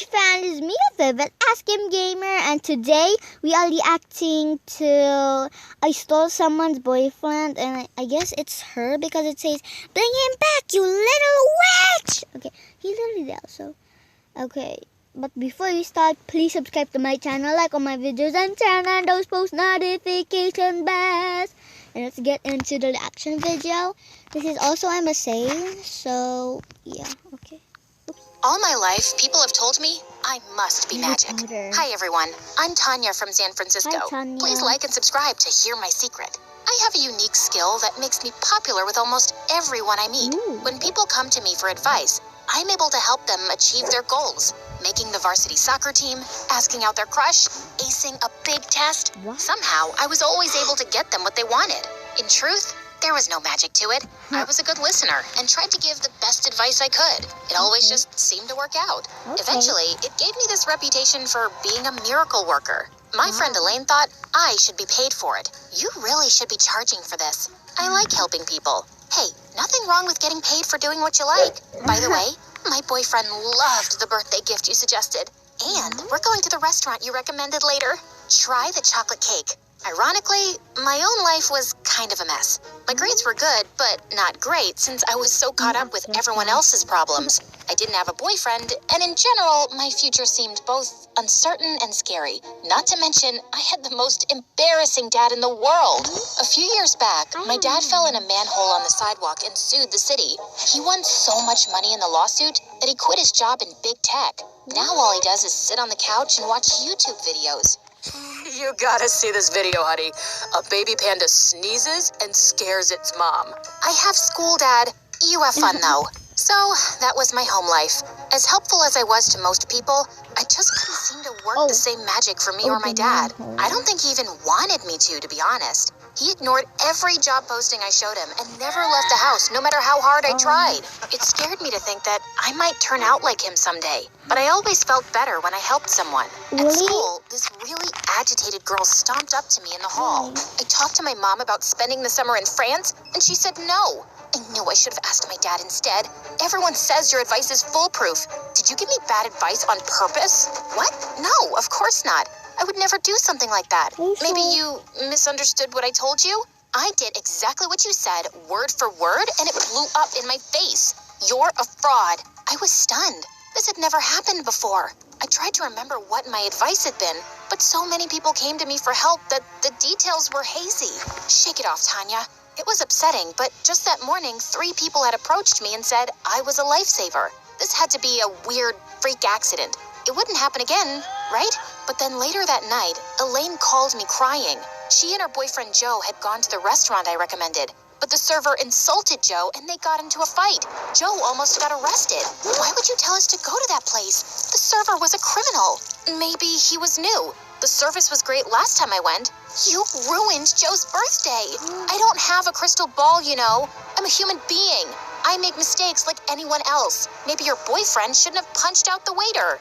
fan, is me, Vivid Ask Him Gamer, and today we are reacting to I Stole Someone's Boyfriend, and I guess it's her because it says, "Bring him back, you little witch!" Okay, he's already there, so, okay. But before we start, please subscribe to my channel, like all my videos, and turn on those post notification bells. And let's get into the reaction video. This is also MSA, so yeah, okay. All my life, people have told me I must be magic. Hi everyone, I'm Tanya from San Francisco. Hi, Tanya. Please like and subscribe to hear my secret. I have a unique skill that makes me popular with almost everyone I meet. Ooh. When people come to me for advice, I'm able to help them achieve their goals. Making the varsity soccer team, asking out their crush, acing a big test. What? Somehow, I was always able to get them what they wanted. In truth, there was no magic to it. I was a good listener and tried to give the best advice I could. It always just seemed to work out. Okay. Eventually, it gave me this reputation for being a miracle worker. My friend Elaine thought I should be paid for it. You really should be charging for this. I like helping people. Hey, nothing wrong with getting paid for doing what you like. By the way, my boyfriend loved the birthday gift you suggested. And we're going to the restaurant you recommended later. Try the chocolate cake. Ironically, my own life was kind of a mess. My grades were good, but not great since I was so caught up with everyone else's problems. I didn't have a boyfriend, and in general, my future seemed both uncertain and scary. Not to mention, I had the most embarrassing dad in the world. A few years back, my dad fell in a manhole on the sidewalk and sued the city. He won so much money in the lawsuit that he quit his job in big tech. Now all he does is sit on the couch and watch YouTube videos. You gotta see this video, honey. A baby panda sneezes and scares its mom. I have school, Dad. You have fun, though. So, that was my home life. As helpful as I was to most people, I just couldn't seem to work the same magic for me or my dad. I don't think he even wanted me to be honest. He ignored every job posting I showed him and never left the house, no matter how hard I tried. It scared me to think that I might turn out like him someday. But I always felt better when I helped someone. At school, this really agitated girl stomped up to me in the hall. I talked to my mom about spending the summer in France, and she said no. I knew I should have asked my dad instead. Everyone says your advice is foolproof. Did you give me bad advice on purpose? What? No, of course not. I would never do something like that. Maybe you misunderstood what I told you? I did exactly what you said, word for word, and it blew up in my face. You're a fraud. I was stunned. This had never happened before. I tried to remember what my advice had been, but so many people came to me for help that the details were hazy. Shake it off, Tanya. It was upsetting, but just that morning, 3 people had approached me and said I was a lifesaver. This had to be a weird freak accident. It wouldn't happen again, right? But then later that night, Elaine called me crying. She and her boyfriend Joe had gone to the restaurant I recommended, but the server insulted Joe and they got into a fight. Joe almost got arrested. Why would you tell us to go to that place? The server was a criminal. Maybe he was new. The service was great last time I went. You ruined Joe's birthday. I don't have a crystal ball, you know. I'm a human being. I make mistakes like anyone else. Maybe your boyfriend shouldn't have punched out the waiter.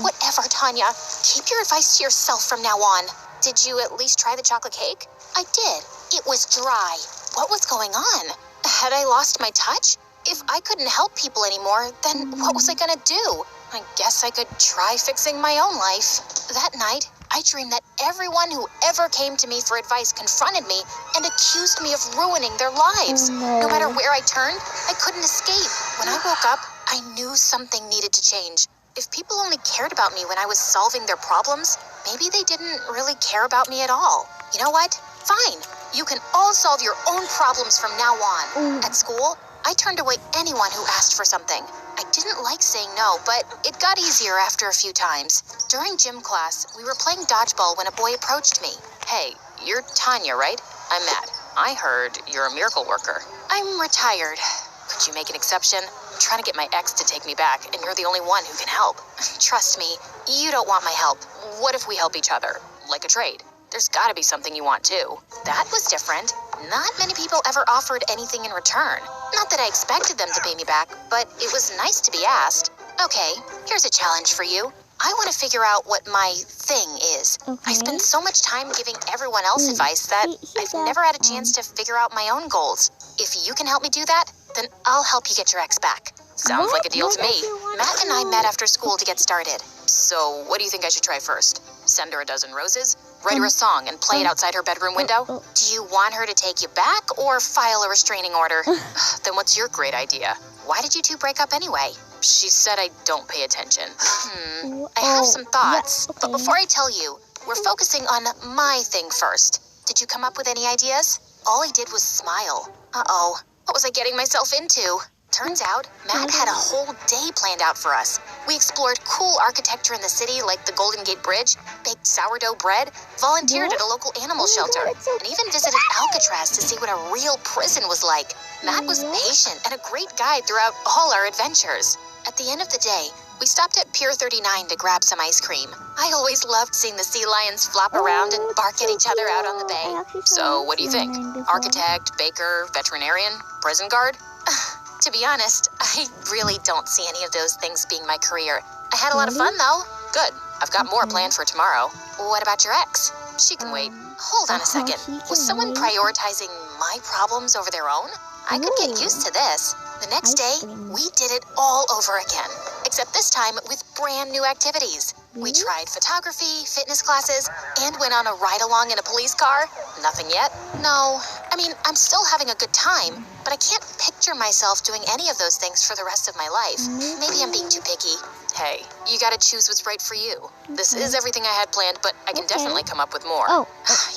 Whatever, Tanya. Keep your advice to yourself from now on. Did you at least try the chocolate cake? I did. It was dry. What was going on? Had I lost my touch? If I couldn't help people anymore, then what was I gonna do? I guess I could try fixing my own life. That night, I dreamed that everyone who ever came to me for advice confronted me and accused me of ruining their lives. No matter where I turned, I couldn't escape. When I woke up, I knew something needed to change. If people only cared about me when I was solving their problems, maybe they didn't really care about me at all. You know what? Fine. You can all solve your own problems from now on. At school, I turned away anyone who asked for something. I didn't like saying no, but it got easier after a few times. During gym class, we were playing dodgeball when a boy approached me. Hey, you're Tanya, right? I'm Matt. I heard you're a miracle worker. I'm retired. Could you make an exception? I'm trying to get my ex to take me back, and you're the only one who can help. Trust me, you don't want my help. What if we help each other? Like a trade. There's gotta be something you want too. That was different. Not many people ever offered anything in return. Not that I expected them to pay me back, but it was nice to be asked. Okay, here's a challenge for you. I want to figure out what my thing is. I spend so much time giving everyone else advice that I've never had a chance to figure out my own goals. If you can help me do that, then I'll help you get your ex back. Sounds like a deal to me. Matt and I met after school to get started. So, what do you think I should try first? Send her a dozen roses? Write her a song and play it outside her bedroom window? Do you want her to take you back or file a restraining order? Then what's your great idea? Why did you two break up anyway? She said I don't pay attention. I have some thoughts, yeah, okay. but before I tell you, we're focusing on my thing first. Did you come up with any ideas? All I did was smile. Uh-oh, what was I getting myself into? Turns out, Matt had a whole day planned out for us. We explored cool architecture in the city like the Golden Gate Bridge, baked sourdough bread, volunteered at a local animal shelter, and even visited Alcatraz to see what a real prison was like. Matt was patient and a great guide throughout all our adventures. At the end of the day, we stopped at Pier 39 to grab some ice cream. I always loved seeing the sea lions flop around and bark at each other out on the bay. So, what do you think? Architect, baker, veterinarian, prison guard? To be honest, I really don't see any of those things being my career. I had a lot of fun, though. Good. I've got more planned for tomorrow. What about your ex? She can wait. Hold on a second. Was someone prioritizing my problems over their own? I could get used to this. The next day, we did it all over again. Except this time with brand new activities. We tried photography, fitness classes, and went on a ride-along in a police car. Nothing yet? No. I mean, I'm still having a good time, but I can't picture myself doing any of those things for the rest of my life. Maybe I'm being too picky. Hey, you gotta choose what's right for you. This is everything I had planned, but I can definitely come up with more.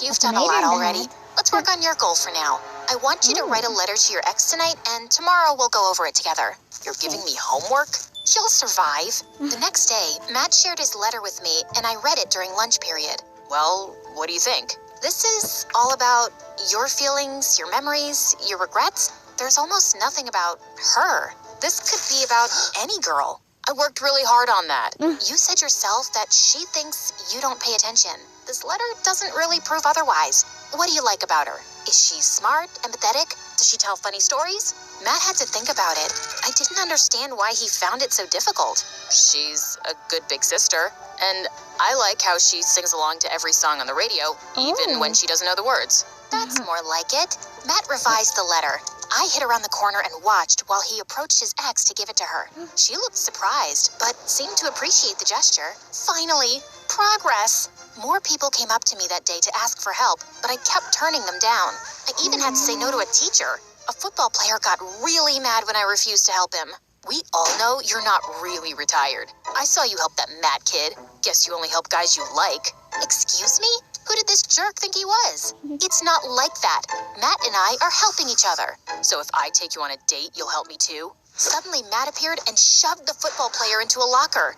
You've done a lot already. Let's work on your goal for now. I want you to write a letter to your ex tonight, and tomorrow we'll go over it together. You're giving me homework? You'll survive. The next day, Matt shared his letter with me, and I read it during lunch period. Well, what do you think? This is all about your feelings, your memories, your regrets. There's almost nothing about her. This could be about any girl. I worked really hard on that. You said yourself that she thinks you don't pay attention. This letter doesn't really prove otherwise. What do you like about her? Is she smart, empathetic? Does she tell funny stories? Matt had to think about it. I didn't understand why he found it so difficult. She's a good big sister, and I like how she sings along to every song on the radio, even when she doesn't know the words. That's more like it. Matt revised the letter. I hid around the corner and watched while he approached his ex to give it to her. She looked surprised, but seemed to appreciate the gesture. Finally, progress. More people came up to me that day to ask for help, but I kept turning them down. I even had to say no to a teacher. A football player got really mad when I refused to help him. We all know you're not really retired. I saw you help that Matt kid. Guess you only help guys you like. Excuse me? Who did this jerk think he was? It's not like that. Matt and I are helping each other. So if I take you on a date, you'll help me too? Suddenly, Matt appeared and shoved the football player into a locker.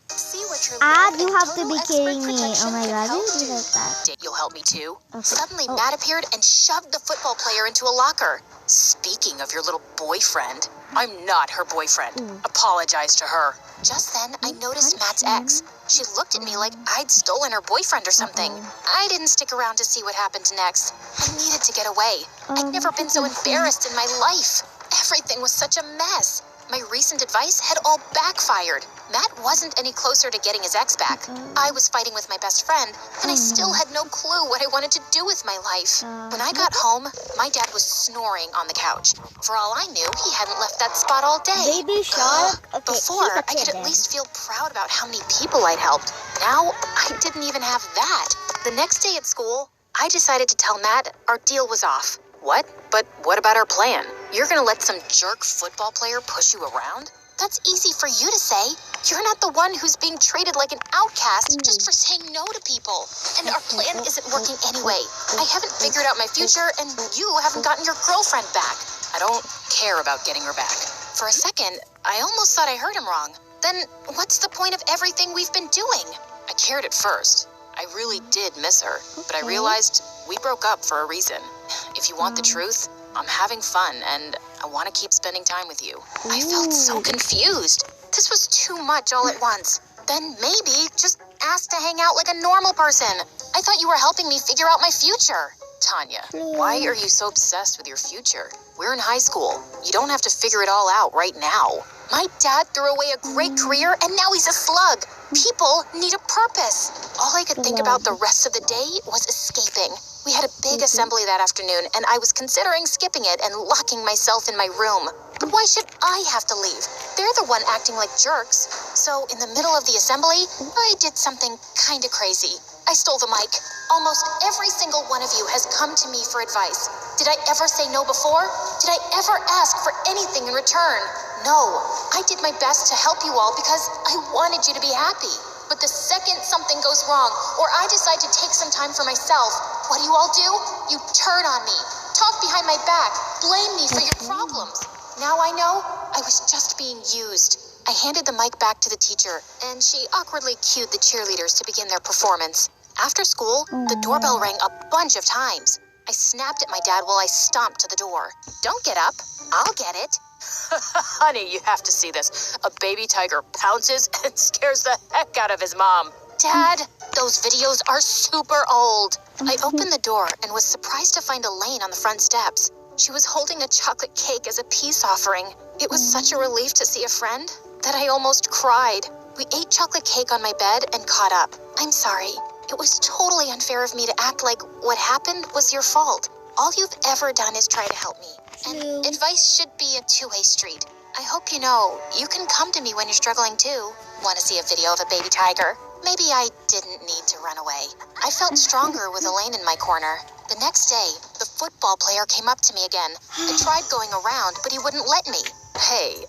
See what your you have to be kidding me. Oh my god, you do that. You'll help me too? Okay. Suddenly, Matt appeared and shoved the football player into a locker. Speaking of your little boyfriend, I'm not her boyfriend. Apologize to her. Just then, I noticed Matt's ex. She looked at me like I'd stolen her boyfriend or something. I didn't stick around to see what happened next. I needed to get away. I'd never been so embarrassed in my life. Everything was such a mess. My recent advice had all backfired. Matt wasn't any closer to getting his ex back. I was fighting with my best friend, and I still had no clue what I wanted to do with my life. When I got home, my dad was snoring on the couch. For all I knew, he hadn't left that spot all day. Baby Shark? Okay, Before, I could at least feel proud about how many people I'd helped. Now, I didn't even have that. The next day at school, I decided to tell Matt our deal was off. What? But what about our plan? You're gonna let some jerk football player push you around? That's easy for you to say. You're not the one who's being treated like an outcast just for saying no to people. And our plan isn't working anyway. I haven't figured out my future, and you haven't gotten your girlfriend back. I don't care about getting her back. For a second, I almost thought I heard him wrong. Then what's the point of everything we've been doing? I cared at first. I really did miss her, but I realized we broke up for a reason. If you want the truth, I'm having fun, and I want to keep spending time with you. I felt so confused. This was too much all at once. Then maybe just ask to hang out like a normal person. I thought you were helping me figure out my future. Tanya, why are you so obsessed with your future? We're in high school. You don't have to figure it all out right now. My dad threw away a great career, and now he's a slug. People need a purpose. All I could think about the rest of the day was escaping. We had a big assembly that afternoon, and I was considering skipping it and locking myself in my room. But why should I have to leave? They're the one acting like jerks. So in the middle of the assembly, I did something kinda crazy. I stole the mic. Almost every single one of you has come to me for advice. Did I ever say no before? Did I ever ask for anything in return? No. I did my best to help you all because I wanted you to be happy. But the second something goes wrong, or I decide to take some time for myself, what do? You turn on me, talk behind my back, blame me for your problems. Now I know I was just being used. I handed the mic back to the teacher, and she awkwardly cued the cheerleaders to begin their performance. After school, the doorbell rang a bunch of times. I snapped at my dad while I stomped to the door. Don't get up. I'll get it. Honey, you have to see this. A baby tiger pounces and scares the heck out of his mom. Dad, those videos are super old. I opened the door and was surprised to find Elaine on the front steps. She was holding a chocolate cake as a peace offering. It was such a relief to see a friend that I almost cried. We ate chocolate cake on my bed and caught up. I'm sorry. It was totally unfair of me to act like what happened was your fault. All you've ever done is try to help me. And advice should be a two-way street. I hope you know you can come to me when you're struggling too. Want to see a video of a baby tiger? Maybe I didn't need to run away. I felt stronger with Elaine in my corner. The next day, the football player came up to me again. I tried going around, but he wouldn't let me. Hey,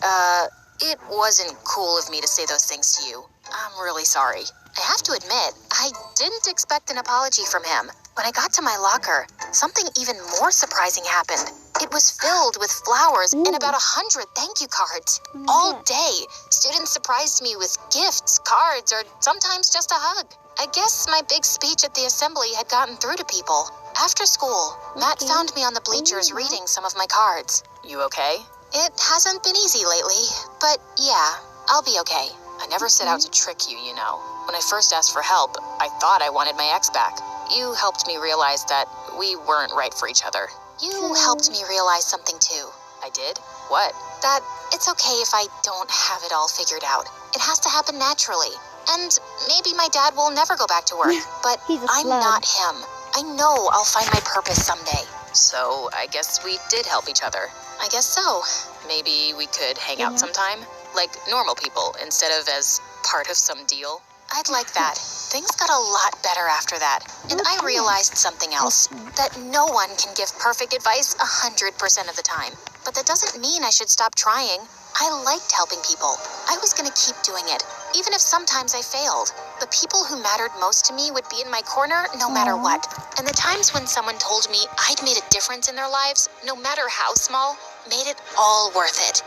it wasn't cool of me to say those things to you. I'm really sorry. I have to admit, I didn't expect an apology from him. When I got to my locker, something even more surprising happened. It was filled with flowers and about 100 thank you cards. All day, students surprised me with gifts, cards, or sometimes just a hug. I guess my big speech at the assembly had gotten through to people. After school, Matt found me on the bleachers reading some of my cards. You okay? It hasn't been easy lately, but yeah, I'll be okay. I never set out to trick you, you know. When I first asked for help, I thought I wanted my ex back. You helped me realize that we weren't right for each other. You helped me realize something too. I did? What? That it's okay if I don't have it all figured out. It has to happen naturally. And maybe my dad will never go back to work, but I'm not him. I know I'll find my purpose someday. So I guess we did help each other. I guess so. Maybe we could hang out sometime? Like normal people, instead of as part of some deal? I'd like that. Things got a lot better after that. And I realized something else. That no one can give perfect advice 100% of the time. But that doesn't mean I should stop trying. I liked helping people. I was going to keep doing it, even if sometimes I failed. The people who mattered most to me would be in my corner no matter what. And the times when someone told me I'd made a difference in their lives, no matter how small, made it all worth it.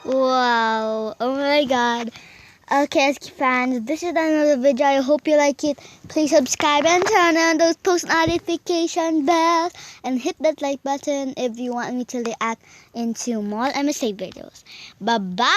Wow. Oh my god. Okay, SK fans, this is another video. I hope you like it. Please subscribe and turn on those post notification bells and hit that like button if you want me to react into more MSA videos. Bye-bye!